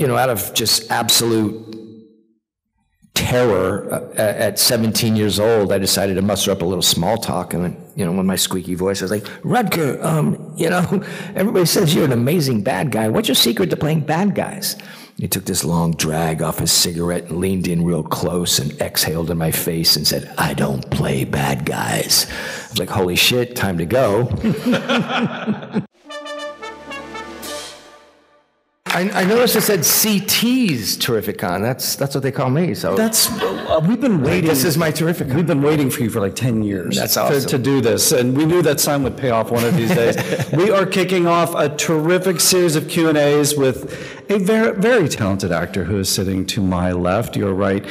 out of just absolute terror at 17 years old, I decided to muster up a little small talk, and with my squeaky voice, I was like, Rutger, everybody says you're an amazing bad guy. What's your secret to playing bad guys? He took this long drag off his cigarette and leaned in real close and exhaled in my face and said, I don't play bad guys. I was like, holy shit, time to go. I noticed it said CT's Terrificon. That's what they call me. So we've been waiting. This is my Terrificon. We've been waiting for you for like 10 years. That's awesome. to do this, and we knew that sign would pay off one of these days. We are kicking off a terrific series of Q&As with a very, very talented actor who is sitting to my left. You're right.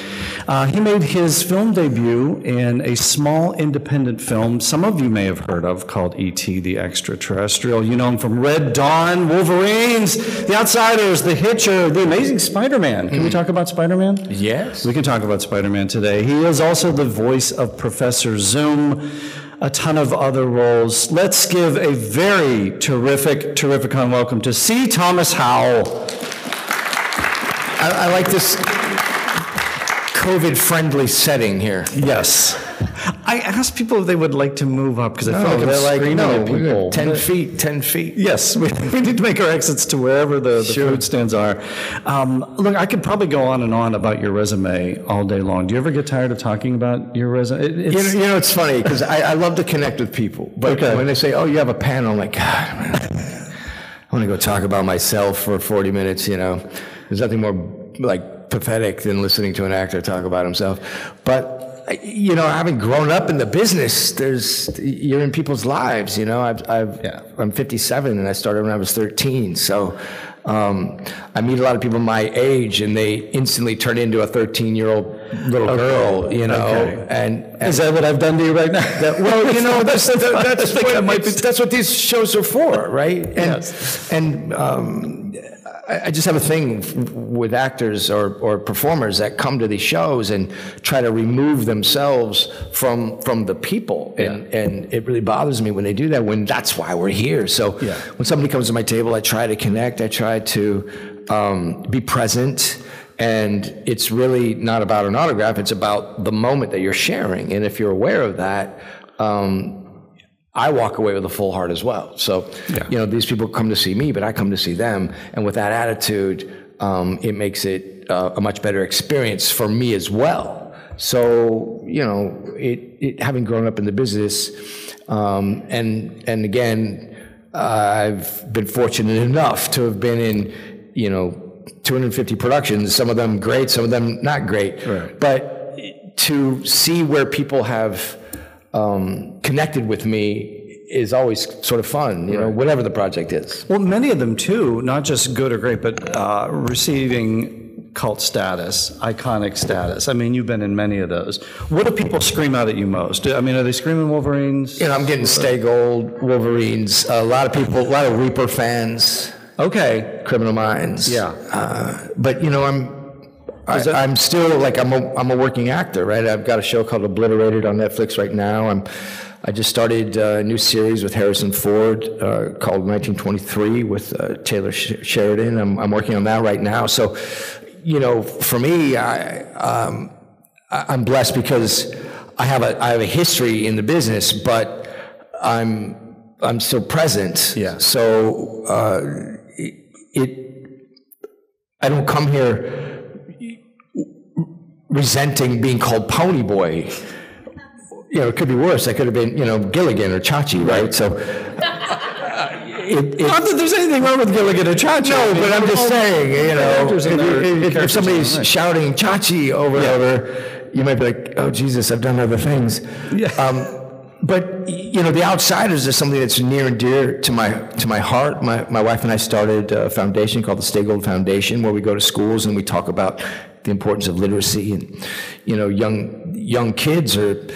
He made his film debut in a small independent film some of you may have heard of called E.T. the Extra-Terrestrial. You know him from Red Dawn, Wolverines, The Outsiders, The Hitcher, The Amazing Spider-Man. Can we talk about Spider-Man? Yes. We can talk about Spider-Man today. He is also the voice of Professor Zoom, a ton of other roles. Let's give a very Terrificon welcome to C. Thomas Howell. I like this COVID-friendly setting here. Yes. I asked people if they would like to move up because I feel like I'm screaming at people. 10 feet, 10 feet. Yes, we need to make our exits to wherever the food stands are. Look, I could probably go on and on about your resume all day long. Do you ever get tired of talking about your resume? It's funny because I love to connect with people. But when they say, oh, you have a panel, I'm like, God, man, I want to go talk about myself for 40 minutes, There's nothing more like pathetic than listening to an actor talk about himself. But having grown up in the business, you're in people's lives. I'm 57 and I started when I was 13. So I meet a lot of people my age, and they instantly turn into a 13-year-old little girl. Okay. And is that what I've done to you right now? That's what these shows are for, right? And I just have a thing with actors or performers that come to these shows and try to remove themselves from the people. And it really bothers me when they do that, when that's why we're here. So when somebody comes to my table, I try to connect. I try to be present. And it's really not about an autograph. It's about the moment that you're sharing. And if you're aware of that, I walk away with a full heart as well. So, these people come to see me, but I come to see them. And with that attitude, it makes it a much better experience for me as well. So, having grown up in the business, and again, I've been fortunate enough to have been in, 250 productions, some of them great, some of them not great. Right. But to see where people have connected with me is always sort of fun, whatever the project is. Well, many of them too, not just good or great, but receiving cult status, iconic status. I mean, you've been in many of those. What do people scream out at you most? I mean, are they screaming Wolverines? I'm getting Stay Gold, Wolverines, a lot of Reaper fans. Okay. Criminal Minds. Yeah. But, I'm still I'm a working actor, right? I've got a show called Obliterated on Netflix right now. I just started a new series with Harrison Ford called 1923 with Taylor Sheridan. I'm working on that right now. So, for me, I'm blessed because I have a history in the business, but I'm still present. Yeah. So I don't come here resenting being called Ponyboy. It could be worse. I could have been, Gilligan or Chachi, right? So, not that there's anything wrong with Gilligan or Chachi. No, but I'm just saying, if somebody's shouting Chachi over and over, you might be like, oh, Jesus, I've done other things. Yeah. But The Outsiders is something that's near and dear to my heart. My wife and I started a foundation called the Stay Gold Foundation, where we go to schools and we talk about the importance of literacy. And young kids are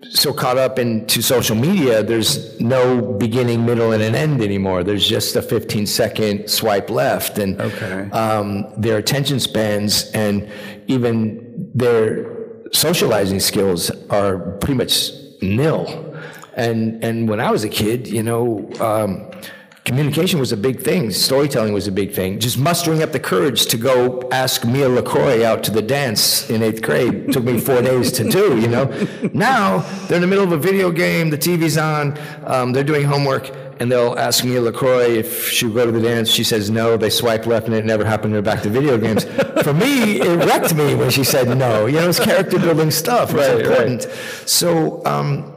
so caught up into social media. There's no beginning, middle, and an end anymore. There's just a 15-second swipe left, and their attention spans and even their socializing skills are pretty much nil. And when I was a kid, communication was a big thing. Storytelling was a big thing. Just mustering up the courage to go ask Mia LaCroix out to the dance in 8th grade took me 4 days to do, you know. Now, they're in the middle of a video game, the TV's on, they're doing homework, and they'll ask Mia LaCroix if she'll go to the dance. She says no. They swipe left, and it never happened to her back to video games. For me, it wrecked me when she said no. You know, it's character-building stuff. It's important. Right. So,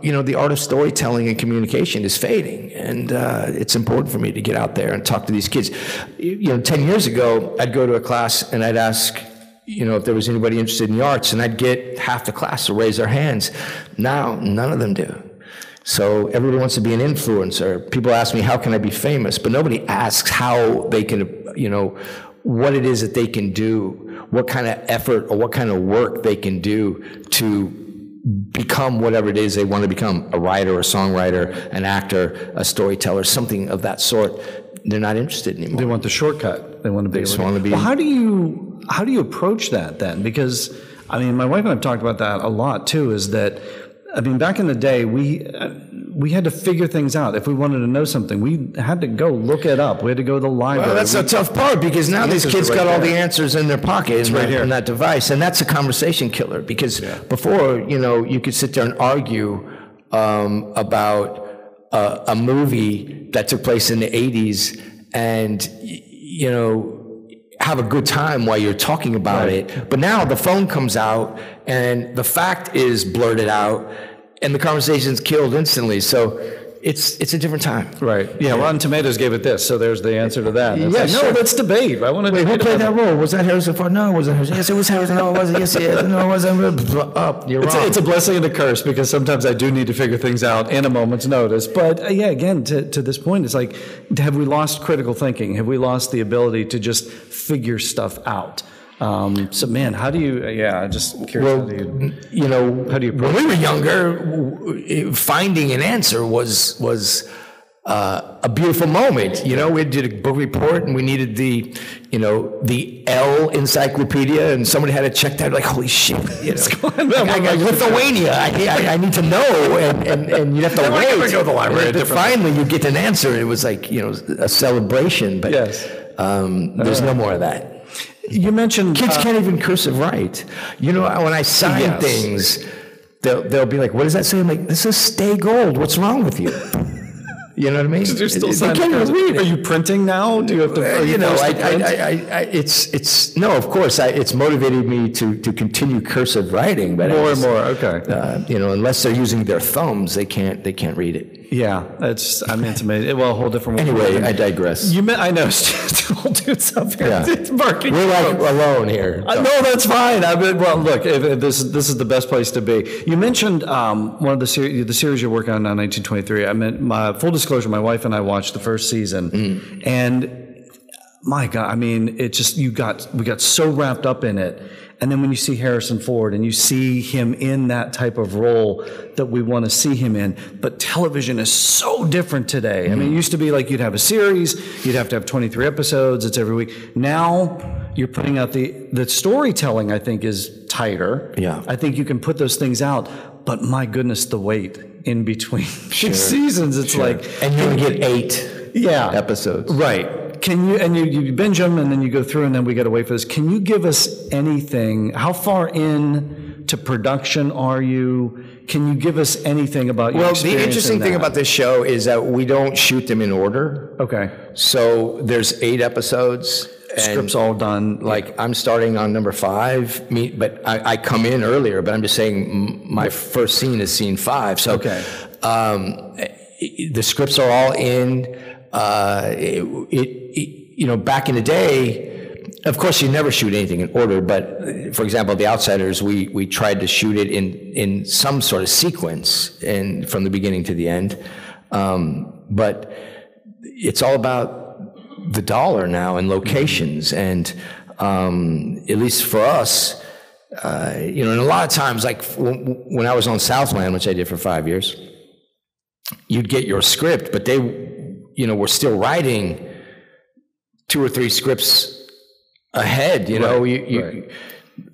you know, the art of storytelling and communication is fading, and it's important for me to get out there and talk to these kids. You know, 10 years ago, I'd go to a class, and I'd ask, you know, if there was anybody interested in the arts, and I'd get half the class to raise their hands. Now, none of them do. So everybody wants to be an influencer. People ask me, how can I be famous? But nobody asks how they can, you know, what it is that they can do, what kind of effort or what kind of work they can do to become whatever it is they want to become, a writer, a songwriter, an actor, a storyteller, something of that sort. They're not interested anymore. They want the shortcut. They want to be. They just want to be. Well, how do you approach that then? Because, I mean, my wife and I have talked about that a lot too, is that, I mean, back in the day, we had to figure things out. If we wanted to know something, we had to go look it up. We had to go to the library. Well, that's a tough part, because now these kids got all the answers in their pocket in that device, and that's a conversation killer. Because before, you know, you could sit there and argue about a movie that took place in the 80s, and you know, have a good time while you're talking about it. But now the phone comes out and the fact is blurted out and the conversation's killed instantly. So it's a different time. Right. Yeah, Rotten Tomatoes gave it this, so there's the answer to that. Yes, like, no, sure. Let's debate. I want to. Wait, who played that role? Was that Harrison Ford? No, it wasn't Harrison. Yes, it was Harrison. No, it wasn't. Yes, no, it wasn't. You're wrong. It's a blessing and a curse, because sometimes I do need to figure things out in a moment's notice. But yeah, again, to this point, it's like, have we lost critical thinking? Have we lost the ability to just figure stuff out? So, man, how do you? Yeah, just curious. Well, how do you? When we were younger, finding an answer was a beautiful moment. You know, we did a book report, and we needed the L encyclopedia, and somebody had to check that. Like, holy shit! You know, Lithuania. I need to know, and you have to wait. Go to the library. But finally, you get an answer. It was like, you know, a celebration. But yes, there's no more of that. You mentioned kids can't even cursive write. You know, when I sign things, they'll be like, "What does that say?" I'm like, "This is stay gold. What's wrong with you?" You know what I mean? You're still they can't even read it. Are you printing now? Do you have to? You know, it's no. Of course, it's motivated me to continue cursive writing, but more and more. Okay. You know, unless they're using their thumbs, they can't read it. Yeah, it's amazing. Well, a whole different. Anyway, I digress. I know. We'll do something. Yeah. It's barking. We're like alone here. No, that's fine. Well, look, if this is the best place to be. You mentioned one of the series you're working on now, 1923. I meant, my full disclosure, my wife and I watched the first season, and my God, I mean, it just we got so wrapped up in it. And then when you see Harrison Ford and you see him in that type of role that we want to see him in, but television is so different today. I mean, it used to be like you'd have a series, you'd have to have 23 episodes, it's every week. Now you're putting out the storytelling, I think, is tighter. Yeah. I think you can put those things out, but my goodness, the wait in between seasons, it's like... And you only get 8 episodes. Right. Can you, and you binge them, and then you go through, and then we got to wait for this. Can you give us anything? How far in to production are you? Can you give us anything about your experience? Well, the interesting thing about this show is that we don't shoot them in order. Okay. So there's 8 episodes. Script's all done. Like, I'm starting on number 5, but I come in earlier, but I'm just saying my first scene is scene 5. So the scripts are all in. You know, back in the day, of course, you never shoot anything in order, but for example, The Outsiders, we tried to shoot it in some sort of sequence and from the beginning to the end. But it's all about the dollar now and locations. And, at least for us, you know, and a lot of times, like when I was on Southland, which I did for 5 years, you'd get your script, but they, you know, we're still writing 2 or 3 scripts ahead. You know,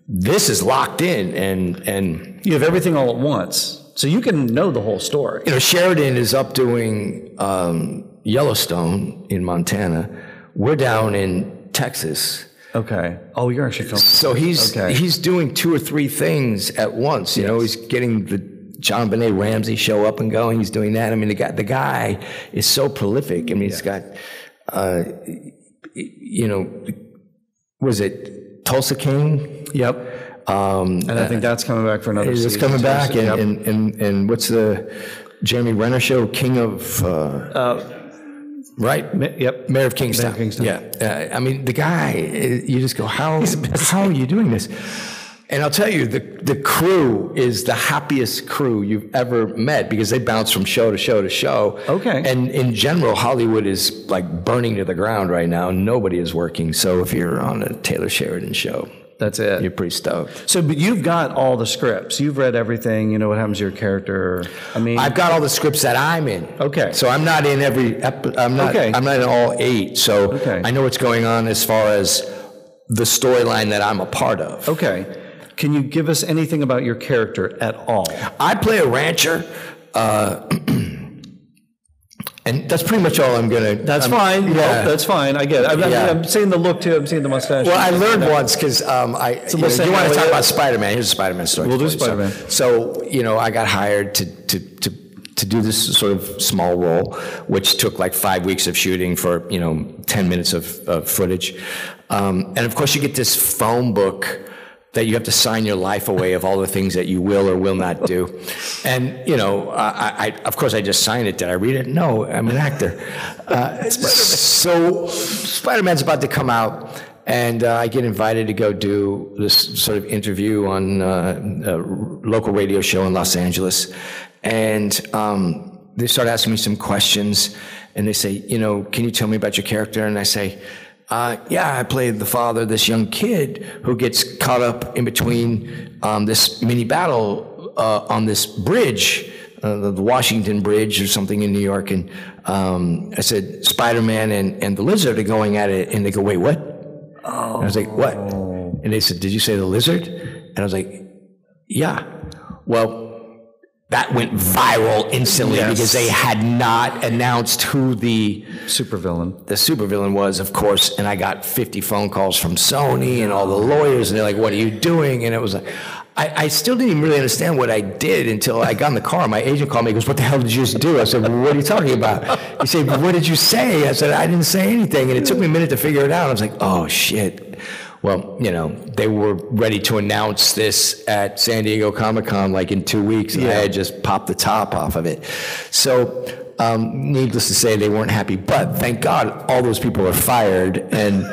this is locked in, and you have everything all at once, so you can know the whole story. You know, Sheridan is up doing, Yellowstone in Montana. We're down in Texas. Okay. Oh, you're actually filming. So he's doing 2 or 3 things at once. You know, he's getting the John Benet Ramsey show up and going. He's doing that. I mean, the guy is so prolific. I mean, he's got, you know, was it Tulsa King? Yep. And I think that's coming back for another season. It's coming back. And what's the Jeremy Renner show? King of... right? Yep. Mayor of Kingstown. Yeah. I mean, the guy, you just go, how are you doing this? And I'll tell you, the crew is the happiest crew you've ever met because they bounce from show to show to show. Okay. And in general, Hollywood is like burning to the ground right now. Nobody is working. So if you're on a Taylor Sheridan show, that's it. You're pretty stoked. So, but you've got all the scripts. You've read everything. You know what happens to your character. I mean, I've got all the scripts that I'm in. Okay. So I'm not in every I'm not in all 8. So I know what's going on as far as the storyline that I'm a part of. Okay. Can you give us anything about your character at all? I play a rancher. And that's pretty much all I'm going to... That's fine. Yeah. Nope, that's fine. I get it. I'm seeing the look, too. I'm seeing the mustache. Well, I learned once, because you want to talk about Spider-Man. Here's a Spider-Man story. We'll do Spider-Man. So, you know, I got hired to do this sort of small role, which took like 5 weeks of shooting for, 10 minutes of footage. And, of course, you get this phone book that you have to sign your life away of all the things that you will or will not do. And, of course, I just signed it. Did I read it? No, I'm an actor. So Spider-Man's about to come out, and I get invited to go do this sort of interview on a local radio show in Los Angeles. And they start asking me some questions, and they say, can you tell me about your character? And I say, I played the father of this young kid who gets caught up in between this mini battle on this bridge, the Washington Bridge or something in New York. And I said, Spider-Man and the Lizard are going at it. And they go, wait, what? Oh. And I was like, what? And they said, did you say the Lizard? And I was like, yeah. Well, that went viral instantly because they had not announced who the supervillain was, of course. And I got 50 phone calls from Sony and all the lawyers, and they're like, what are you doing? And it was like, I still didn't even really understand what I did until I got in the car. My agent called me, he goes, what the hell did you just do? I said, well, what are you talking about? He said, what did you say? I said, I didn't say anything. And it took me a minute to figure it out. I was like, oh, shit. Well, they were ready to announce this at San Diego Comic-Con like in 2 weeks, and I had just popped the top off of it. So, needless to say, they weren't happy. But thank God, all those people are fired, and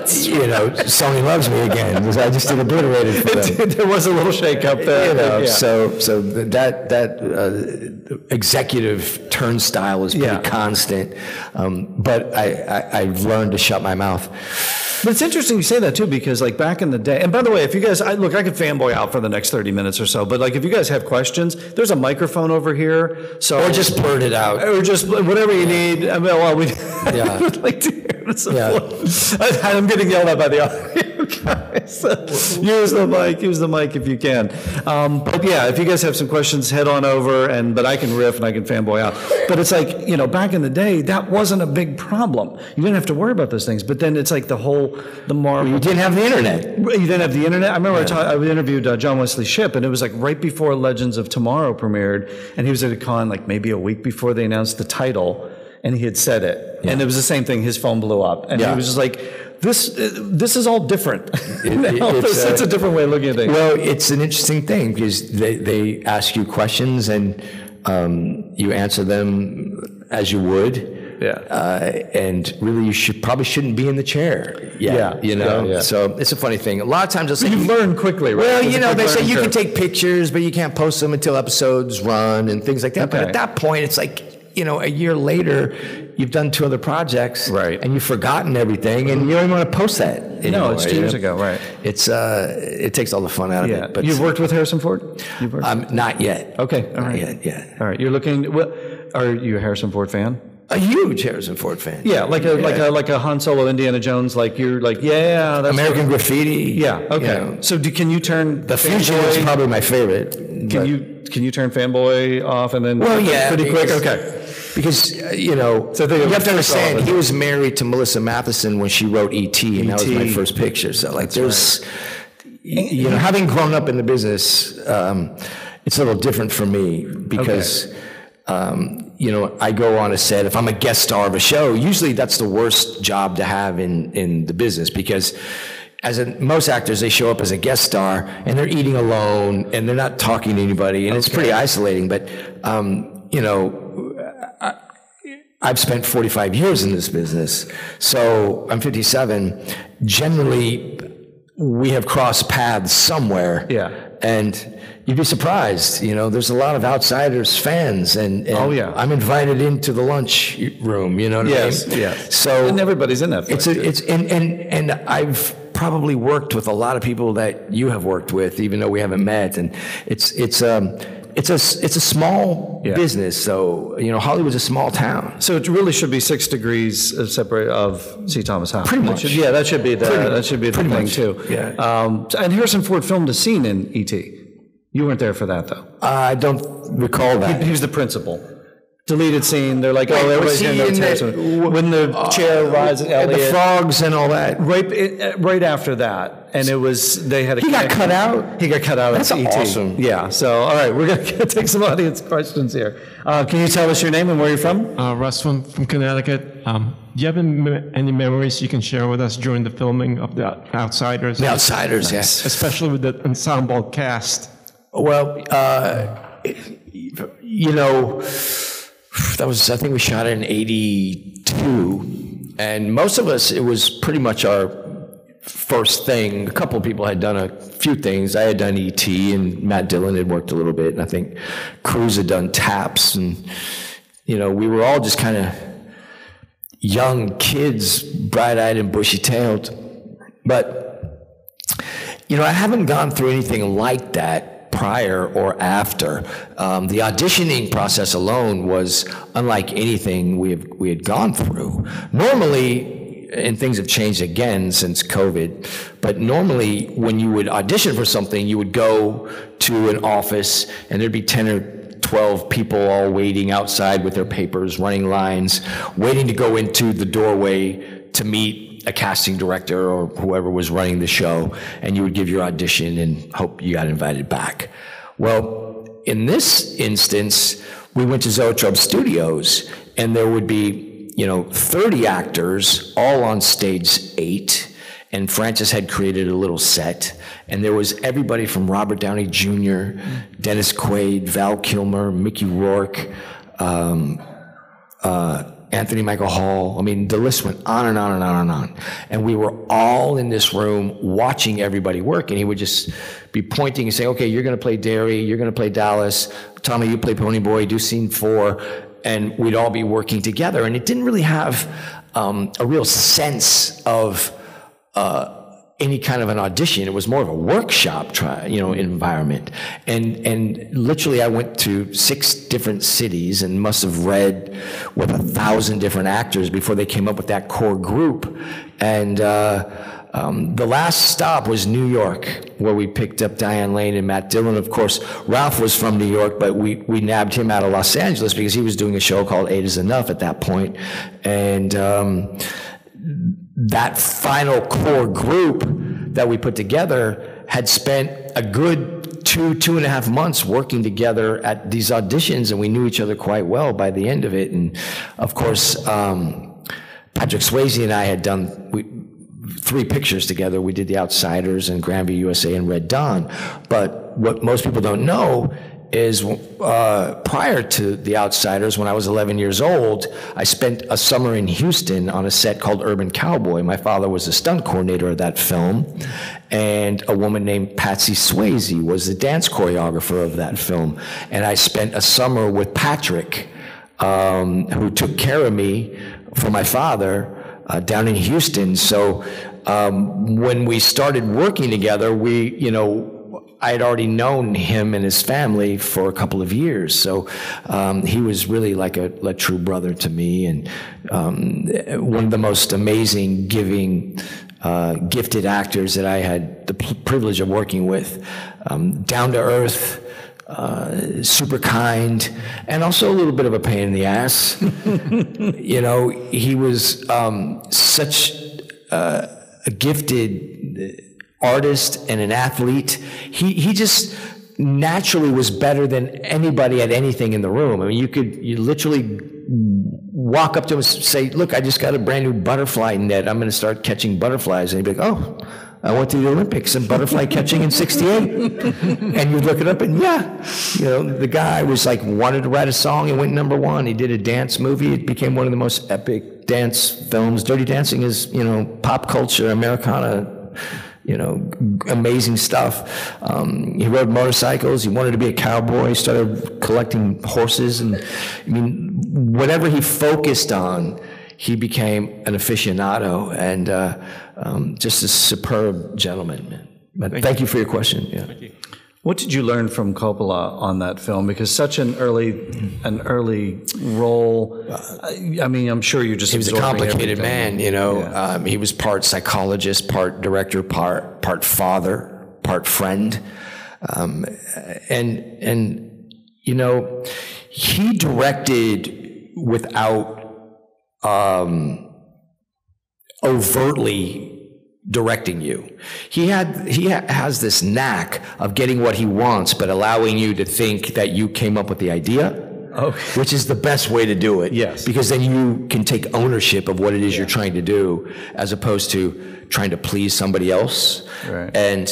Sony loves me again because I just did Obliterated for them. There was a little shake-up there. So that executive turnstile is pretty constant. But I've learned to shut my mouth. But it's interesting you say that, too, because, like, back in the day, and by the way, if you guys, I could fanboy out for the next 30 minutes or so, but, like, if you guys have questions, there's a microphone over here, so... Or just blurt it out. Or just, whatever you need. I mean, well, we... I would like to hear this. I'm getting yelled at by the audio guys. Use the mic if you can. But, yeah, if you guys have some questions, head on over, but I can riff and I can fanboy out. But it's like, back in the day, that wasn't a big problem. You didn't have to worry about those things, but then it's like the Marvel. You didn't have the internet. You didn't have the internet? I remember I interviewed John Wesley Shipp, and it was like right before Legends of Tomorrow premiered, and he was at a con like maybe a week before they announced the title, and he had said it. Yeah. And it was the same thing. His phone blew up, and he was just like, this is all different. It's a different way of looking at things. Well, it's an interesting thing because they ask you questions, and you answer them as you would. And really, you probably shouldn't be in the chair. So it's a funny thing. A lot of times they'll say... You learn quickly, right? Well, they say you can take pictures, but you can't post them until episodes run and things like that. Okay. But at that point, it's like, a year later, you've done 2 other projects, right? And you've forgotten everything, and you don't even want to post that anymore. No, it's 2 years ago, right? It takes all the fun out of it. But you've worked with Harrison Ford? Not yet. Okay, all right. Not yet. All right, you're looking... Are you a Harrison Ford fan? A huge Harrison Ford fan. Yeah, like a Han Solo, Indiana Jones. Like you're like, that's American Graffiti. Yeah. Okay. So can you turn The Fugitive is probably my favorite. Can you turn fanboy off and then? Well, yeah, pretty quick. Okay. because, you know, So you have to understand, he was married to Melissa Matheson when she wrote E.T., and that was my first picture. So, like, there's, you know, having grown up in the business, it's a little different for me because, you know, I go on a set. If I'm a guest star of a show, usually that's the worst job to have in the business because most actors, they show up as a guest star and they're eating alone and they're not talking to anybody, and it's pretty isolating. But, you know, I've spent 45 years in this business, so I'm 57. Generally, we have crossed paths somewhere. Yeah. And you'd be surprised, you know, there's a lot of Outsiders fans, and I'm invited into the lunch room, you know what I mean? Yes. So, and everybody's in that fight. And I've probably worked with a lot of people that you have worked with, even though we haven't met, and it's a small business, so, you know, Hollywood's a small town. So it really should be 6 degrees separate of C. Thomas Howell. Pretty much. That should be the thing too. Yeah. And Harrison Ford filmed a scene in E.T. You weren't there for that, though. I don't recall that. He was the principal. Deleted scene. They're like, everybody's going to know when the chair rises, Elliot. The frogs and all that. Right after that. And it was, they had a... He got cut out? He got cut out. That's awesome. Yeah. So, all right, we're going to take some audience questions here. Can you tell us your name and where you're from? Russ from Connecticut. Do you have any memories you can share with us during the filming of The Outsiders? The Outsiders, yes. Especially with the ensemble cast. Well, you know, that was, I think we shot it in 82, and most of us, it was pretty much our first thing. A couple of people had done a few things. I had done E.T., and Matt Dillon had worked a little bit, and I think Cruz had done Taps, and, you know, we were all just kind of young kids, bright-eyed and bushy-tailed. But, you know, I haven't gone through anything like that prior or after. The auditioning process alone was unlike anything we had gone through. Normally, and things have changed again since COVID, but normally when you would audition for something, you would go to an office and there'd be 10 or 12 people all waiting outside with their papers, running lines, waiting to go into the doorway to meet a casting director or whoever was running the show, and you would give your audition and hope you got invited back. Well, in this instance, we went to Zoetrope Studios, and there would be, you know, 30 actors all on stage 8, and Francis had created a little set, and there was everybody from Robert Downey Jr., Dennis Quaid, Val Kilmer, Mickey Rourke, Anthony Michael Hall. I mean, the list went on and on and on and on. And we were all in this room watching everybody work, and he would just be pointing and saying, okay, you're going to play Derry, you're going to play Dallas, Tommy, you play Ponyboy, do scene 4, and we'd all be working together. And it didn't really have a real sense of any kind of an audition. It was more of a workshop, environment. And literally, I went to 6 different cities and must have read with 1,000 different actors before they came up with that core group. And the last stop was New York, where we picked up Diane Lane and Matt Dillon. Of course, Ralph was from New York, but we nabbed him out of Los Angeles because he was doing a show called 8 is Enough at that point. And that final core group that we put together had spent a good 2.5 months working together at these auditions, and we knew each other quite well by the end of it. And of course, Patrick Swayze and I had done 3 pictures together. We did The Outsiders and Grandview USA and Red Dawn. But what most people don't know is prior to The Outsiders, when I was 11 years old, I spent a summer in Houston on a set called Urban Cowboy. My father was the stunt coordinator of that film, and a woman named Patsy Swayze was the dance choreographer of that film. And I spent a summer with Patrick, who took care of me for my father down in Houston. So when we started working together, I had already known him and his family for a couple of years, so he was really like a true brother to me, and one of the most amazing, giving, gifted actors that I had the privilege of working with. Down to earth, super kind, and also a little bit of a pain in the ass. You know, he was such a gifted artist and an athlete. He just naturally was better than anybody at anything in the room. I mean, you literally walk up to him and say, look, I just got a brand new butterfly net. I'm going to start catching butterflies. And he'd be like, oh, I went to the Olympics in butterfly catching in '68. And you'd look it up and you know, the guy was like, wanted to write a song and went #1. He did a dance movie. It became one of the most epic dance films. Dirty Dancing is, you know, pop culture, Americana, you know, amazing stuff. He rode motorcycles. He wanted to be a cowboy. He started collecting horses. And I mean, whatever he focused on, he became an aficionado and just a superb gentleman, man. But thank you for your question. Yeah. Thank you. What did you learn from Coppola on that film? Because such an early role. I mean, I'm sure you just. He was a complicated man, you know. Yeah. He was part psychologist, part director, part father, part friend, and you know, he directed without overtly directing you. He has this knack of getting what he wants, but allowing you to think that you came up with the idea, which is the best way to do it. Yes. Because then you can take ownership of what it is you're trying to do, as opposed to trying to please somebody else. Right. And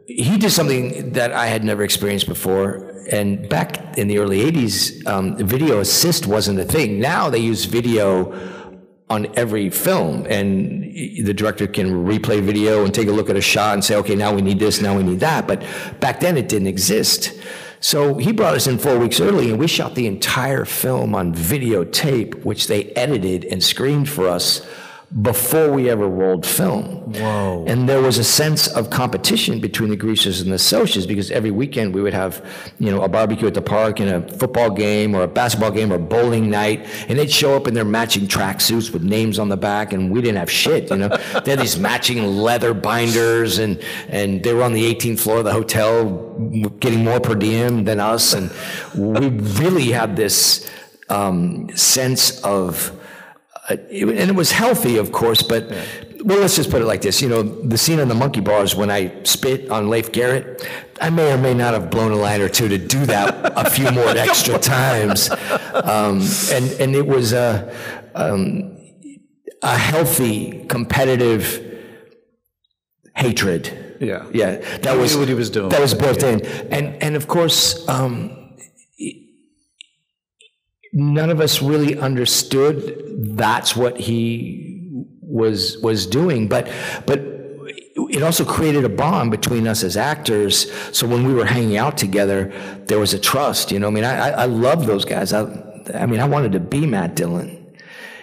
he did something that I had never experienced before. And back in the early 80s, video assist wasn't a thing. Now they use video on every film, and the director can replay video and take a look at a shot and say, okay, now we need this, now we need that. But back then it didn't exist. So he brought us in 4 weeks early, and we shot the entire film on videotape, which they edited and screened for us before we ever rolled film. Whoa. And there was a sense of competition between the greasers and the socias, because every weekend we would have, you know, a barbecue at the park and a football game or a basketball game or bowling night, and they'd show up in their matching tracksuits with names on the back, and we didn't have shit, you know. They had these matching leather binders, and they were on the 18th floor of the hotel getting more per diem than us, and we really had this sense of and it was healthy, of course, but, well, let's just put it like this. You know, the scene on the monkey bars when I spit on Leif Garrett, I may or may not have blown a line or two to do that a few more extra times. And it was a healthy, competitive hatred. Yeah. Yeah. That was what he was doing. That was built in. And of course, none of us really understood that's what he was doing, but it also created a bond between us as actors. So when we were hanging out together, there was a trust. You know, I mean, I love those guys. I mean, I wanted to be Matt Dillon.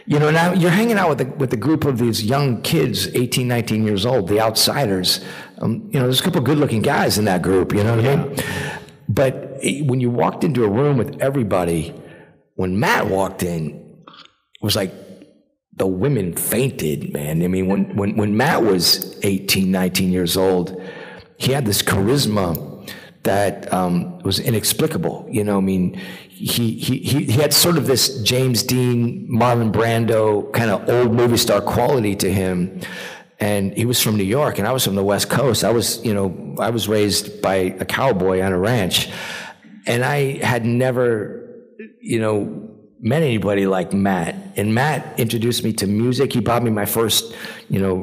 You know, now you're hanging out with a group of these young kids, 18, 19 years old, the outsiders. You know, there's a couple of good-looking guys in that group. You know what I mean? But when you walked into a room with everybody, when Matt walked in, it was like the women fainted, man. I mean, when Matt was 18, 19 years old, he had this charisma that was inexplicable. You know, I mean, he had sort of this James Dean, Marlon Brando kind of old movie star quality to him. And he was from New York, and I was from the West Coast. I was raised by a cowboy on a ranch, and I had never, you know, met anybody like Matt. And Matt introduced me to music. He bought me my first, you know,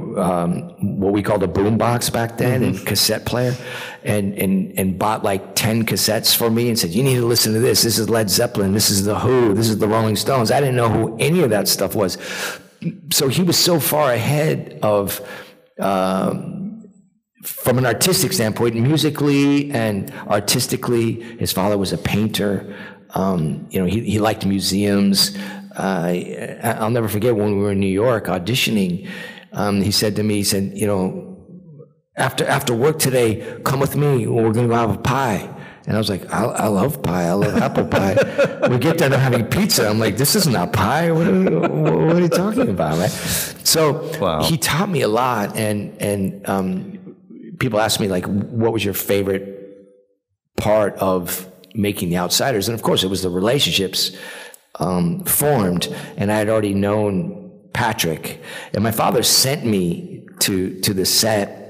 what we called a boombox back then, and cassette player, and bought like 10 cassettes for me and said, you need to listen to this. This is Led Zeppelin. This is The Who. This is the Rolling Stones. I didn't know who any of that stuff was. So he was so far ahead of, from an artistic standpoint, musically and artistically. His father was a painter. You know, he liked museums. I'll never forget when we were in New York auditioning. He said to me, he said, you know, after work today, come with me. We're going to go have a pie. And I was like, I love pie. I love apple pie. We get there, they're having pizza. I'm like, this is not pie. What are you talking about, right? So He taught me a lot. And people ask me, like, what was your favorite part of making The Outsiders. And of course, it was the relationships formed, and I had already known Patrick. And my father sent me to the set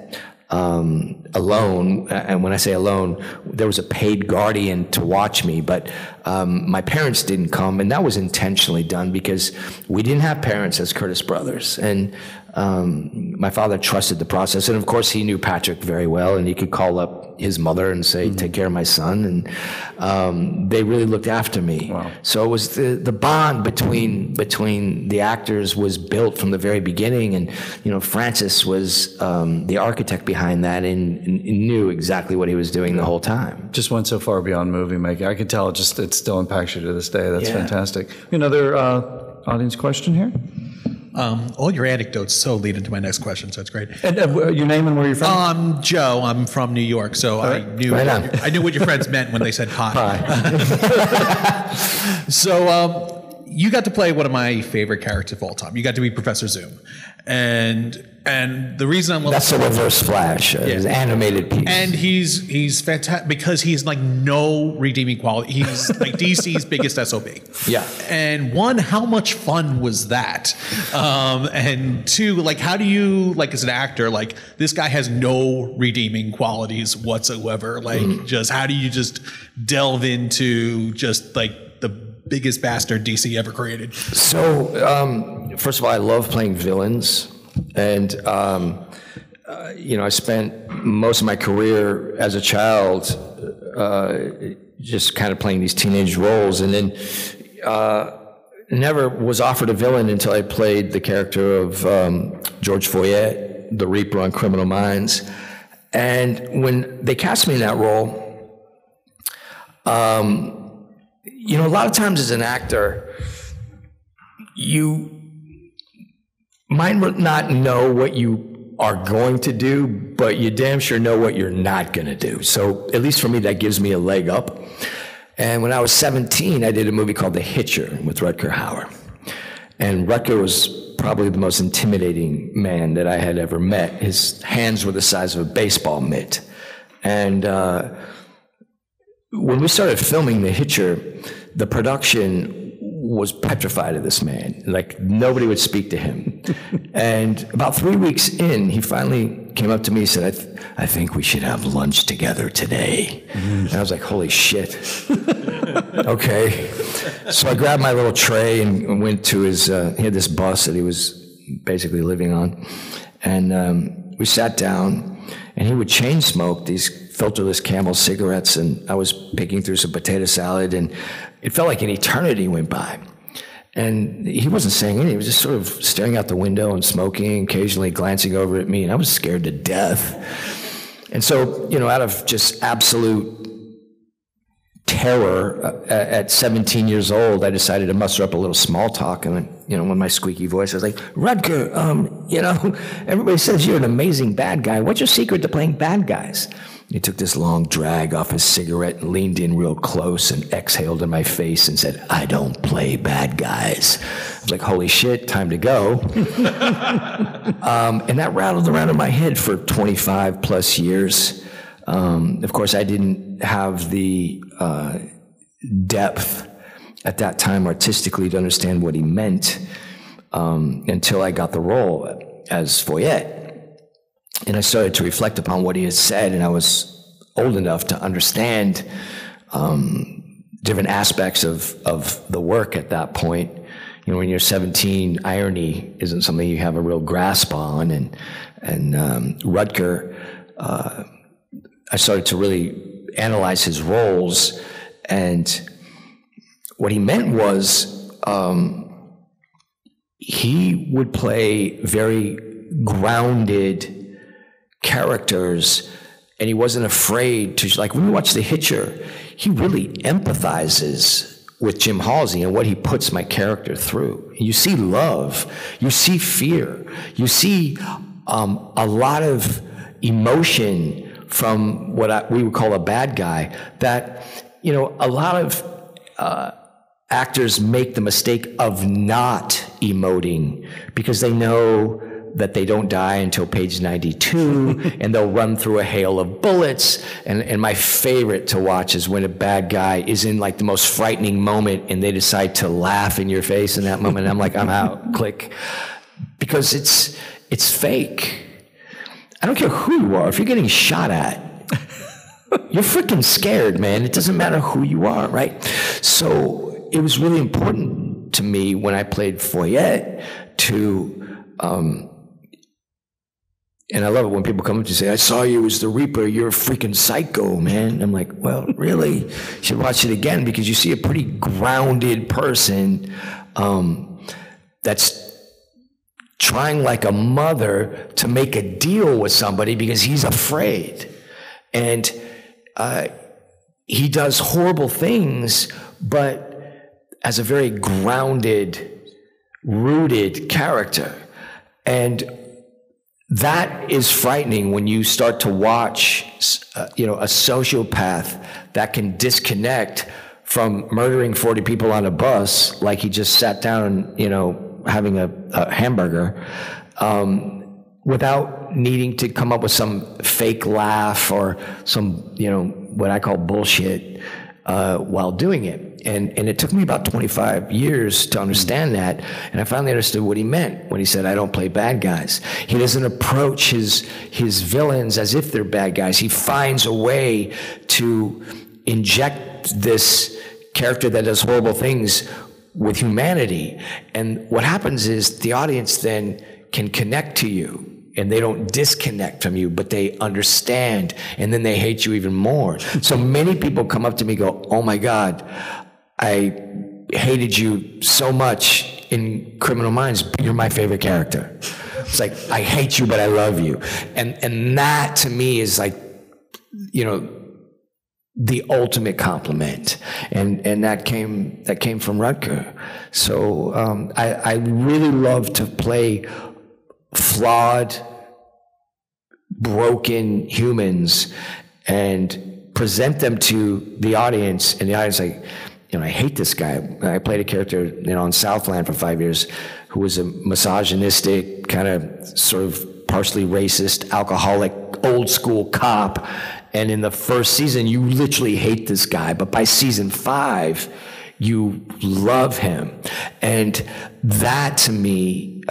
alone, and when I say alone, there was a paid guardian to watch me, but my parents didn't come, and that was intentionally done because we didn't have parents as Curtis brothers, and my father trusted the process, and of course he knew Patrick very well, and he could call up his mother and say, take care of my son, and they really looked after me. Wow. So it was the bond between the actors was built from the very beginning, and Francis was the architect behind that and knew exactly what he was doing the whole time. Just went so far beyond movie making. I can tell it still impacts you to this day. That's fantastic. Another audience question here? All your anecdotes so lead into my next question, so it's great. And your name and where you're from? Joe. I'm from New York, so I knew what your friends meant when they said hi. So you got to play one of my favorite characters of all time. You got to be Professor Zoom, and the reason I'm that's the Reverse Flash, his animated piece, and he's fantastic because he's like no redeeming quality. He's like DC's biggest SOB. Yeah. And one, how much fun was that? And two, like, how do you, like, as an actor, like, this guy has no redeeming qualities whatsoever. Like, just how do you just delve into just like the biggest bastard DC ever created? So, first of all, I love playing villains. And, I spent most of my career as a child just kind of playing these teenage roles. And then never was offered a villain until I played the character of George Foyet, the Reaper on Criminal Minds. And when they cast me in that role, a lot of times as an actor, you might not know what you are going to do, but you damn sure know what you're not going to do. So at least for me, that gives me a leg up. And when I was 17, I did a movie called The Hitcher with Rutger Hauer. And Rutger was probably the most intimidating man that I had ever met. His hands were the size of a baseball mitt. And when we started filming The Hitcher, the production was petrified of this man. Like, nobody would speak to him. And about 3 weeks in, he finally came up to me and said, I think we should have lunch together today. And I was like, holy shit. Okay. So I grabbed my little tray and went to his, he had this bus that he was basically living on. And we sat down, and he would chain smoke these filterless Camel cigarettes, and I was picking through some potato salad, and it felt like an eternity went by. And he wasn't saying anything. He was just sort of staring out the window and smoking, occasionally glancing over at me, and I was scared to death. And so, out of just absolute terror at 17 years old, I decided to muster up a little small talk, and with my squeaky voice, I was like, Rutger, everybody says you're an amazing bad guy. What's your secret to playing bad guys? He took this long drag off his cigarette and leaned in real close and exhaled in my face and said, I don't play bad guys. I was like, holy shit, time to go. And that rattled around in my head for 25 plus years. Of course, I didn't have the depth at that time artistically to understand what he meant until I got the role as Foyet. And I started to reflect upon what he had said, and I was old enough to understand different aspects of the work at that point. When you're 17, irony isn't something you have a real grasp on, and Rutger, I started to really analyze his roles, and what he meant was he would play very grounded characters, and he wasn't afraid to, like, when you watch The Hitcher, he really empathizes with Jim Halsey and what he puts my character through. You see love, you see fear, you see a lot of emotion from what we would call a bad guy that, a lot of actors make the mistake of not emoting because they know that they don't die until page 92, and they'll run through a hail of bullets. And my favorite to watch is when a bad guy is in like the most frightening moment and they decide to laugh in your face in that moment. And I'm like, I'm out, click. Because it's fake. I don't care who you are. If you're getting shot at, you're freaking scared, man. It doesn't matter who you are, right? So it was really important to me when I played Foyette to, and I love it when people come up to say, I saw you as the Reaper, you're a freaking psycho, man. I'm like, well, really? You should watch it again, because you see a pretty grounded person that's trying like a mother to make a deal with somebody because he's afraid. And he does horrible things, but as a very grounded, rooted character. And that is frightening when you start to watch, a sociopath that can disconnect from murdering 40 people on a bus, like he just sat down, having a hamburger, without needing to come up with some fake laugh or some, what I call bullshit, while doing it. And it took me about 25 years to understand that. And I finally understood what he meant when he said, I don't play bad guys. He doesn't approach his villains as if they're bad guys. He finds a way to inject this character that does horrible things with humanity. And what happens is the audience then can connect to you. And they don't disconnect from you, but they understand, and then they hate you even more. So many people come up to me and go, oh my God, I hated you so much in Criminal Minds, but you're my favorite character. It's like, I hate you, but I love you. And that to me is like, the ultimate compliment. And that came from Rutger. So I really love to play flawed, broken humans and present them to the audience, and the audience like, I hate this guy. I played a character, on Southland for 5 years who was a misogynistic, kind of sort of partially racist, alcoholic, old school cop. And in the first season, you literally hate this guy, but by season 5, you love him. And that to me,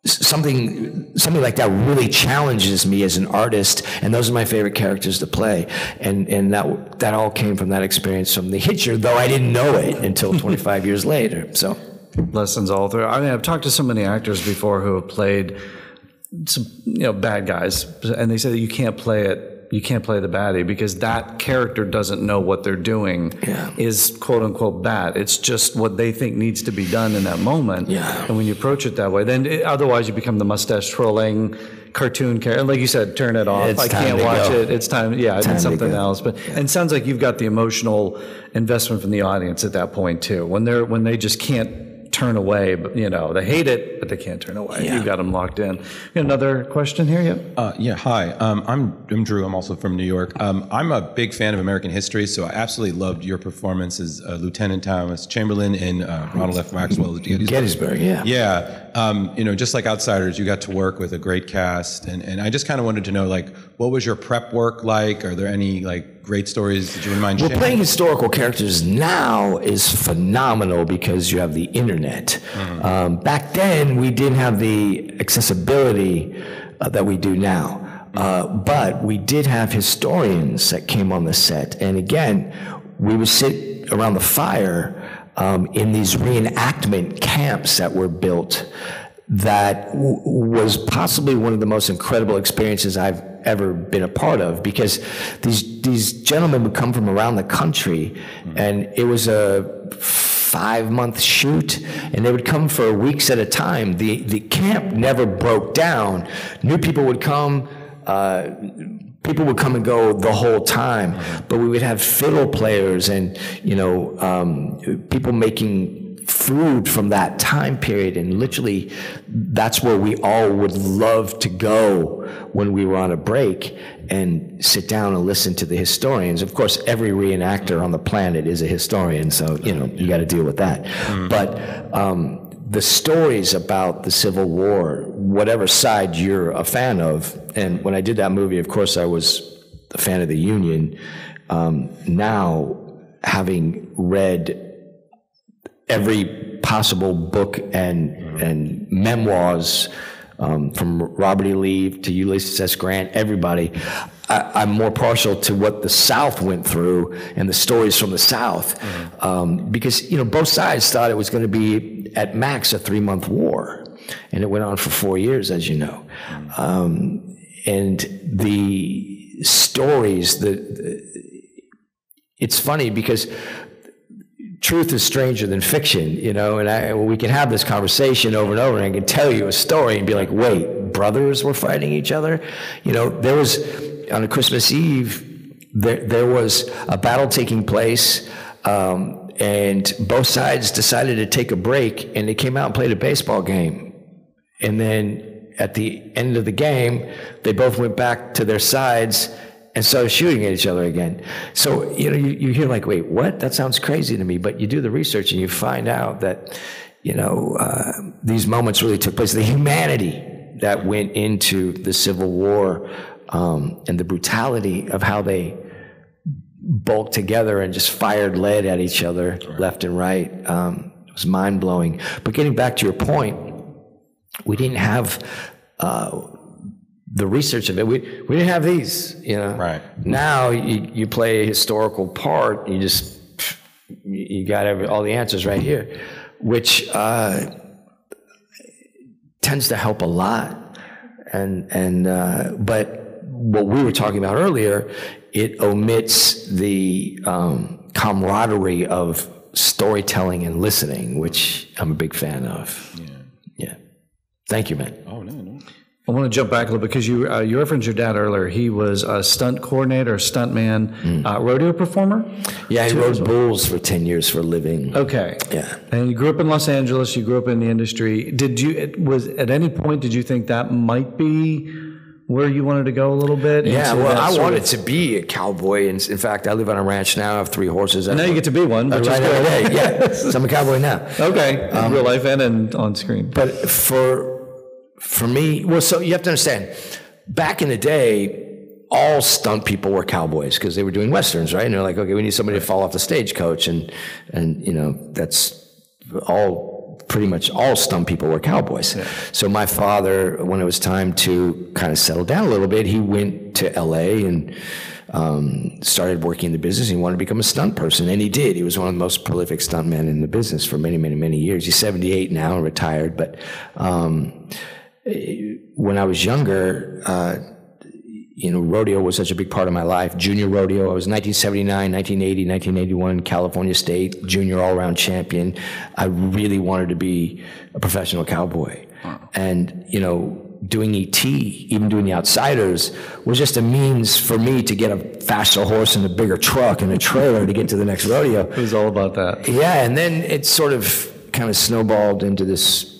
something like that really challenges me as an artist, and those are my favorite characters to play. And that all came from that experience from the Hitcher, though I didn't know it until 25 years later. So lessons all through. I mean, I've talked to so many actors before who have played some, bad guys, and they say that you can't play the baddie because that character doesn't know what they're doing is quote unquote bad. It's just what they think needs to be done in that moment. Yeah. And when you approach it that way, then otherwise you become the mustache twirling cartoon character. And like you said, turn it off. I can't watch it. It's time. Yeah, it's something else. But and it sounds like you've got the emotional investment from the audience at that point too. When they just can't turn away, but they hate it, but they can't turn away. You've got them locked in. Another question here? Yep. Hi. I'm Drew. I'm also from New York. I'm a big fan of American history, so I absolutely loved your performance as Lieutenant Thomas Chamberlain in Ronald F. Maxwell's Gettysburg. Yeah. Just like Outsiders, you got to work with a great cast, and I just kind of wanted to know, what was your prep work like? Are there any great stories that you wouldn't mind sharing? Well, playing historical characters now is phenomenal because you have the internet. Mm-hmm. Back then, we didn't have the accessibility that we do now. But we did have historians that came on the set. And again, we would sit around the fire in these reenactment camps that were built that was possibly one of the most incredible experiences I've ever been a part of, because these gentlemen would come from around the country, and it was a 5-month shoot, and they would come for weeks at a time. The camp never broke down. New people would come, people would come and go the whole time, but we would have fiddle players and, people making food from that time period, and literally that's where we all would love to go when we were on a break and sit down and listen to the historians. Of course, every reenactor on the planet is a historian, so you got to deal with that. But the stories about the Civil War, whatever side you're a fan of, and when I did that movie, of course, I was a fan of the Union. Now, having read every possible book and memoirs, from Robert E. Lee to Ulysses S. Grant, everybody, I'm more partial to what the South went through and the stories from the South, because both sides thought it was going to be at max a 3-month war, and it went on for 4 years, as you know, and the stories it's funny because truth is stranger than fiction, and we can have this conversation over and over, and I can tell you a story and be like, wait, brothers were fighting each other? There was, on a Christmas Eve, there was a battle taking place, and both sides decided to take a break, and they came out and played a baseball game. And then at the end of the game, they both went back to their sides and started shooting at each other again. So, you hear like, wait, what? That sounds crazy to me. But you do the research and you find out that, these moments really took place. The humanity that went into the Civil War, and the brutality of how they bulked together and just fired lead at each other left and right, it was mind-blowing. But getting back to your point, we didn't have the research of it. We didn't have these, Right. Now you play a historical part. You got all the answers right here, which tends to help a lot. But what we were talking about earlier, it omits the camaraderie of storytelling and listening, which I'm a big fan of. Yeah. Thank you, man. Oh, no. I want to jump back a little because you referenced your dad earlier. He was a stunt coordinator, stuntman, rodeo performer? Yeah, he rode bulls for 10 years for a living. Okay. Yeah. And you grew up in Los Angeles, you grew up in the industry. At any point, did you think that might be where you wanted to go a little bit? Yeah, well, I wanted to be a cowboy. And in fact, I live on a ranch now. I have 3 horses. Now you get to be one. Right every day. Yeah, so I'm a cowboy now. Okay, in real life and on screen. But for me, well, so you have to understand, back in the day, all stunt people were cowboys because they were doing westerns, right? And they're like, okay, we need somebody to fall off the stagecoach, and that's all. Pretty much all stunt people were cowboys. Yeah. So my father, when it was time to kind of settle down a little bit, he went to L.A. and started working in the business. He wanted to become a stunt person, and he did. He was one of the most prolific stuntmen in the business for many, many, many years. He's 78 now and retired, but when I was younger, rodeo was such a big part of my life. Junior rodeo, I was 1979, 1980, 1981 California State junior all-around champion. I really wanted to be a professional cowboy. Wow. And, doing ET, even doing The Outsiders, was just a means for me to get a faster horse and a bigger truck and a trailer to get to the next rodeo. It was all about that. Yeah, and then it sort of kind of snowballed into this,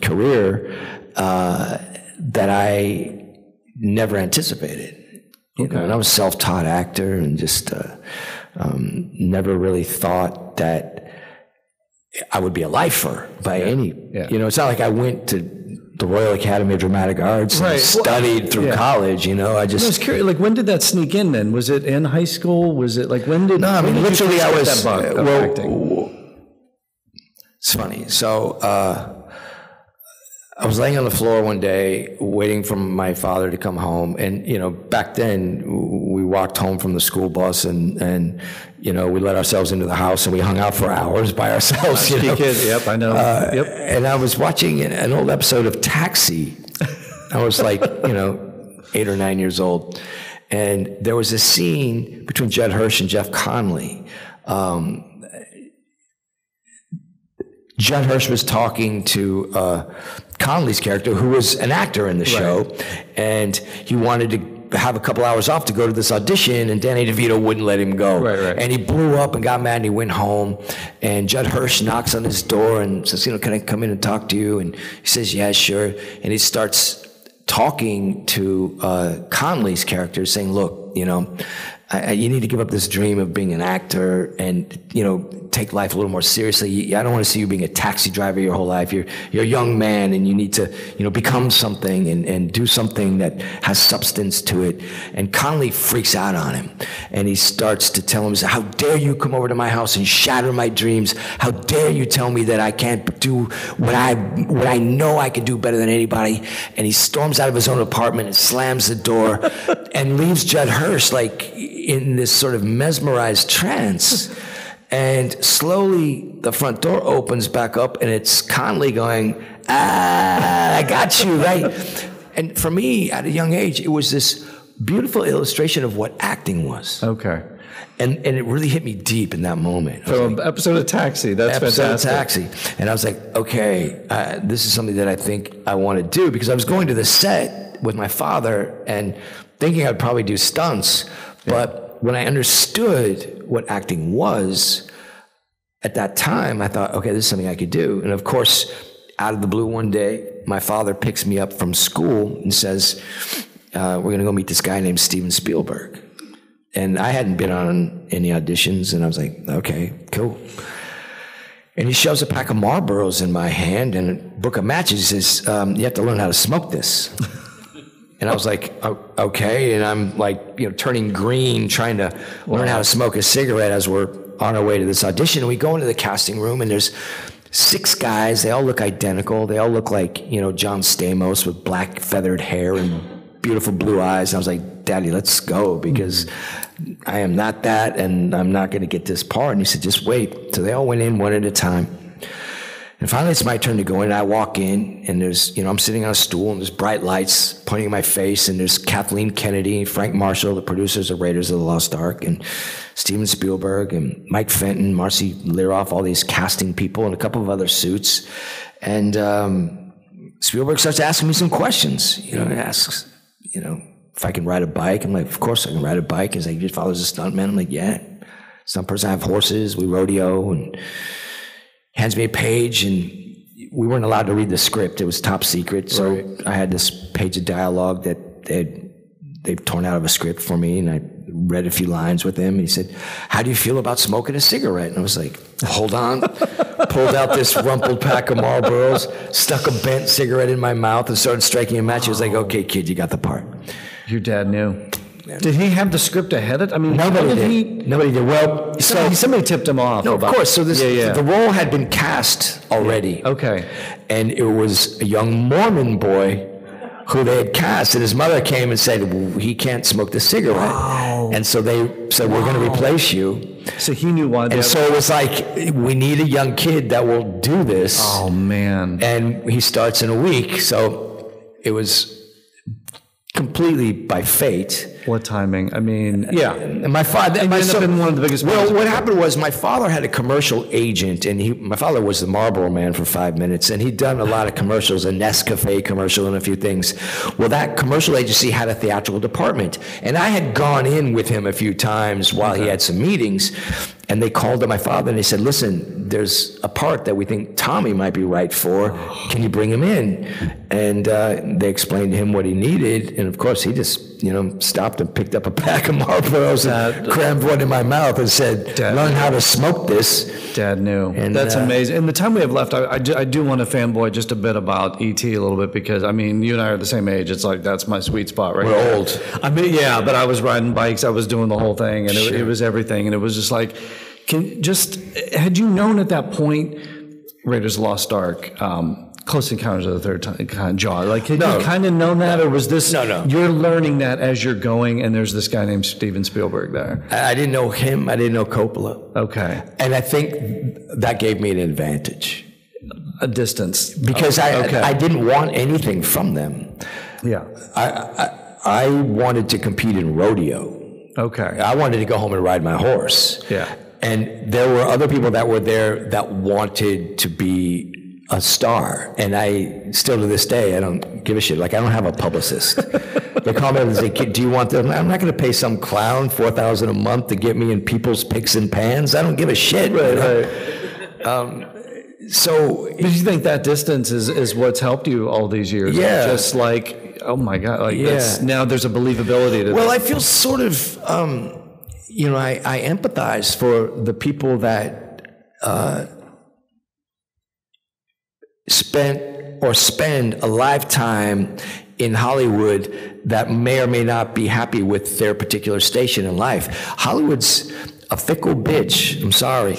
career that I never anticipated. And I was a self-taught actor and just never really thought that I would be a lifer by any. Yeah. It's not like I went to the Royal Academy of Dramatic Arts and studied through college. I was curious. Like, when did that sneak in? Then was it in high school? Was it like when did? No, I mean literally I was. Acting? It's funny. So. I was laying on the floor one day waiting for my father to come home. And, back then we walked home from the school bus and we let ourselves into the house and we hung out for hours by ourselves. Kids. Yep, I know. Yep. And I was watching an old episode of Taxi. I was like, 8 or 9 years old. And there was a scene between Judd Hirsch and Jeff Conley. Judd Hirsch was talking to Conley's character, who was an actor in the show, and he wanted to have a couple hours off to go to this audition, and Danny DeVito wouldn't let him go. Right. And he blew up and got mad, and he went home, and Judd Hirsch knocks on his door and says, can I come in and talk to you? And he says, yeah, sure. And he starts talking to Conley's character, saying, look, you need to give up this dream of being an actor and, take life a little more seriously. I don't want to see you being a taxi driver your whole life. You're a young man and you need to, become something and do something that has substance to it. And Connolly freaks out on him and he starts to tell him, how dare you come over to my house and shatter my dreams? How dare you tell me that I can't do what I know I can do better than anybody? And he storms out of his own apartment and slams the door and leaves Judd Hirsch like in this sort of mesmerized trance. And slowly the front door opens back up and it's Connolly going, I got you, right? And for me, at a young age, it was this beautiful illustration of what acting was. Okay. And it really hit me deep in that moment. From episode of Taxi, that's fantastic. Episode of Taxi. And I was like, okay, this is something that I think I want to do, because I was going to the set with my father and thinking I'd probably do stunts, but when I understood what acting was, at that time, I thought, okay, this is something I could do. And of course, out of the blue one day, my father picks me up from school and says, we're going to go meet this guy named Steven Spielberg. And I hadn't been on any auditions, and I was like, okay, cool. And he shoves a pack of Marlboros in my hand and a book of matches. He says, you have to learn how to smoke this. And I was like, okay. And I'm like, turning green, trying to learn how to smoke a cigarette as we're on our way to this audition. And we go into the casting room and there's 6 guys. They all look identical. They all look like, John Stamos with black feathered hair and beautiful blue eyes. And I was like, Daddy, let's go, because I am not that and I'm not going to get this part. And he said, just wait. So they all went in one at a time. And finally, it's my turn to go in. I walk in, and there's, I'm sitting on a stool, and there's bright lights pointing at my face, and there's Kathleen Kennedy, Frank Marshall, the producers of Raiders of the Lost Ark, and Steven Spielberg, and Mike Fenton, Marcy Liroff, all these casting people, and a couple of other suits. And Spielberg starts asking me some questions. He asks, if I can ride a bike. I'm like, of course I can ride a bike. He's like, your father's a stuntman? I'm like, yeah. Some person, I have horses, we rodeo, and hands me a page, and we weren't allowed to read the script. It was top secret. So right. I had this page of dialogue that they've torn out of a script for me, and I read a few lines with him. And he said, how do you feel about smoking a cigarette? And I was like, hold on. Pulled out this rumpled pack of Marlboros, stuck a bent cigarette in my mouth, and started striking a match. He was like, okay, kid, you got the part. Your dad knew. Did he have the script ahead of it? I mean, nobody did. Nobody did. Well, somebody tipped him off. No, of course. So the role had been cast already. Yeah. Okay. And it was a young Mormon boy who they had cast, and his mother came and said, well, he can't smoke the cigarette. Wow. And so they said, we're going to replace you. So he knew why. And so it was like, we need a young kid that will do this. Oh, man. And he starts in a week. So it was completely by fate. What timing? I mean, yeah. And my father, and ended up in one of the biggest. Well, what happened was my father had a commercial agent, and my father was the Marlboro Man for 5 minutes, and he'd done a lot of commercials, a Nescafe commercial and a few things. Well, that commercial agency had a theatrical department, and I had gone in with him a few times while he had some meetings, and they called to my father and they said, listen, there's a part that we think Tommy might be right for. Can you bring him in? And they explained to him what he needed, and of course he just stopped and picked up a pack of Marlboros and crammed one in my mouth and said, learn how to smoke this. Dad knew. And that's amazing. In the time we have left, I do want to fanboy just a bit about E.T. a little bit, because, I mean, you and I are the same age. It's like, that's my sweet spot right We're there. old. I mean, yeah, but I was riding bikes. I was doing the whole thing, and it was everything. And it was just like, had you known at that point, Raiders of the Lost Ark, Close Encounters of the Third Kind, Jaw, like, had you kind of known that, or was this, you're learning that as you're going, and there's this guy named Steven Spielberg there? I didn't know him. I didn't know Coppola. Okay. And I think that gave me an advantage. A distance. Because I didn't want anything from them. Yeah. I wanted to compete in rodeo. Okay. I wanted to go home and ride my horse. Yeah. And there were other people that were there that wanted to be a star. And I still to this day, I don't give a shit. Like, I don't have a publicist. They call me and say, do you want them? I'm not going to pay some clown $4,000 a month to get me in people's picks and pans. I don't give a shit. Right. So, but you think that distance is what's helped you all these years? Yeah. Just like, oh my God, like, now there's a believability to well, that. I feel sort of, I empathize for the people that spend a lifetime in Hollywood that may or may not be happy with their particular station in life. Hollywood's a fickle bitch. I'm sorry,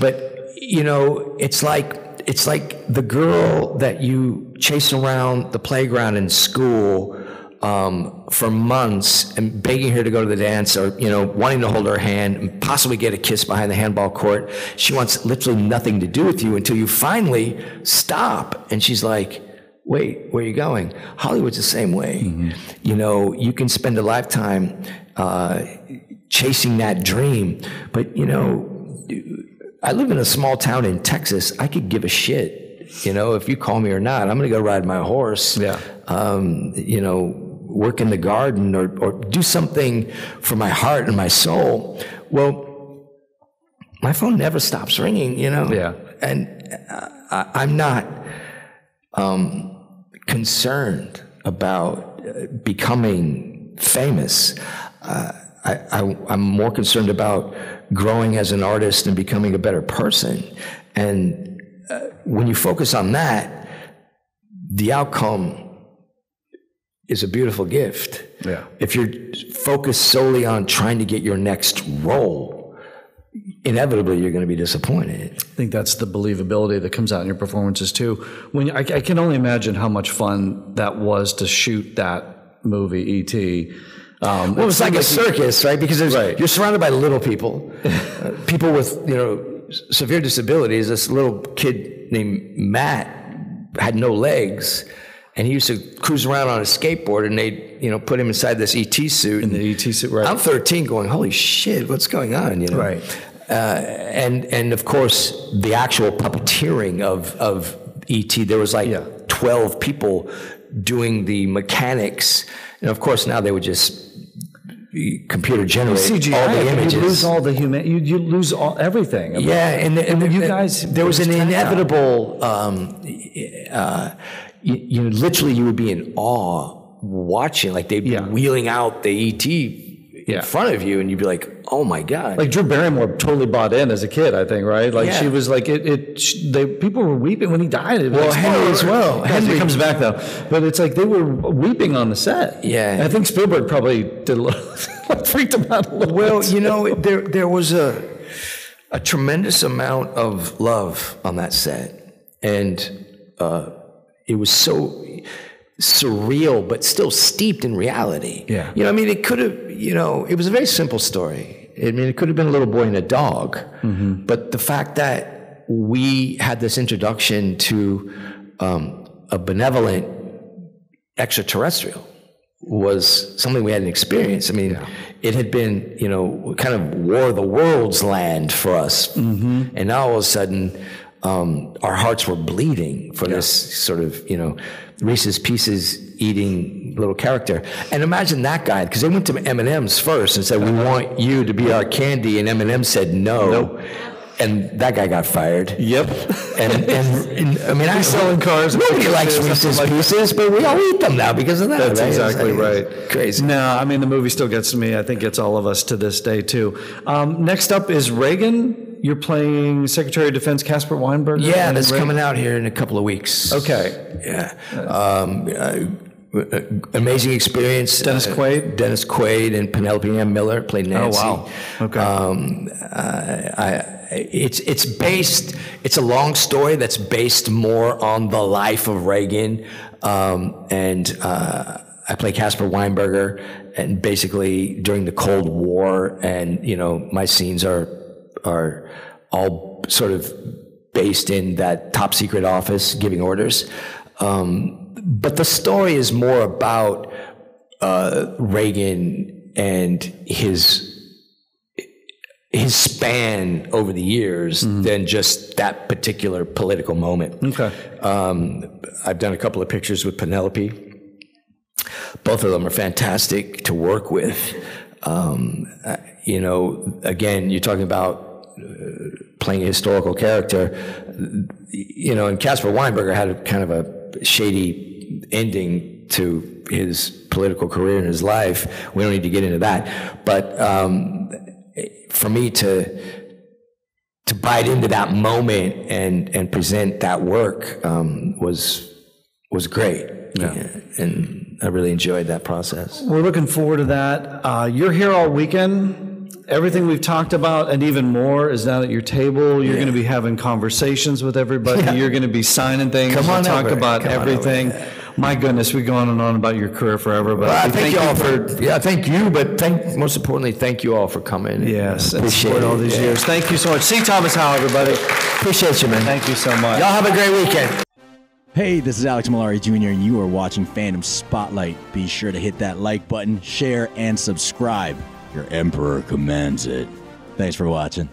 but it's like the girl that you chase around the playground in school for months and begging her to go to the dance, or wanting to hold her hand and possibly get a kiss behind the handball court. She wants literally nothing to do with you until you finally stop, and she's like, wait, where are you going? Hollywood's the same way. Mm-hmm. You can spend a lifetime chasing that dream, but I live in a small town in Texas. I could give a shit, if you call me or not. I'm going to go ride my horse. Yeah. Work in the garden or do something for my heart and my soul. Well, my phone never stops ringing, Yeah. And I'm not concerned about becoming famous. I'm more concerned about growing as an artist and becoming a better person. And when you focus on that, the outcome is a beautiful gift. Yeah. If you're focused solely on trying to get your next role, inevitably you're going to be disappointed. I think that's the believability that comes out in your performances too. When I can only imagine how much fun that was to shoot that movie, E.T. Well, it's like a circus, right? Because you're surrounded by little people, people with severe disabilities. This little kid named Matt had no legs, and he used to cruise around on a skateboard, and they'd put him inside this ET suit. In the ET suit, right? I'm 13, going, holy shit, what's going on? Right. And of course, the actual puppeteering of ET. There was 12 people doing the mechanics, and of course now they would just computer generate CGI, all the images. You lose all the you lose everything. And you guys, there was an inevitable. Literally, you would be in awe watching. Like they'd be wheeling out the ET in front of you, and you'd be like, "Oh my god!" Like Drew Barrymore totally bought in as a kid, I think, right? Like she was like, people were weeping when he died. Henry as well. Henry comes back though, but it's like they were weeping on the set. Yeah, and I think Spielberg probably did a little freaked him out a little. Well, there was a tremendous amount of love on that set, and it was so surreal, but still steeped in reality. Yeah. It could have, it was a very simple story. It could have been a little boy and a dog. Mm-hmm. But the fact that we had this introduction to a benevolent extraterrestrial was something we hadn't experienced. It had been, kind of War of the Worlds land for us. Mm-hmm. And now all of a sudden, our hearts were bleeding for this sort of, Reese's Pieces eating little character. And imagine that guy, because they went to M&M's first and said, we want you to be our candy. And M&M said no. Nope. And that guy got fired. Yep. And he's selling cars. Nobody likes Reese's Pieces, but we all eat them now because of that. That's exactly right. Crazy. No, the movie still gets to me. I think it's all of us to this day, too. Next up is Reagan. You're playing Secretary of Defense Caspar Weinberger? Yeah, that's coming out here in a couple of weeks. Okay. Yeah. Amazing experience. Dennis Quaid? Dennis Quaid and Penelope Ann Miller played Nancy. Oh, wow. Okay. It's a long story that's based more on the life of Reagan. And I play Caspar Weinberger, and basically during the Cold War, and, my scenes are all sort of based in that top secret office giving orders. But the story is more about Reagan and his span over the years than just that particular political moment. Okay. I've done a couple of pictures with Penelope. Both of them are fantastic to work with. Again, you're talking about playing a historical character, and Caspar Weinberger had a kind of a shady ending to his political career in his life. We don't need to get into that. But for me to bite into that moment and present that work was great. Yeah. And I really enjoyed that process. We're looking forward to that. You're here all weekend. Everything we've talked about and even more is now at your table. You're going to be having conversations with everybody. Yeah. You're going to be signing things. Come on, talk about everything. My goodness, we go on and on about your career forever. But well, thank you all thank you, but most importantly, thank you all for coming. Yes, appreciate it all these years. Thank you so much. C. Thomas Howell, everybody. Appreciate you, man. Thank you so much. Y'all have a great weekend. Hey, this is Alex Malari Jr., and you are watching Fandom Spotlight. Be sure to hit that like button, share, and subscribe. Your Emperor commands it. Thanks for watching.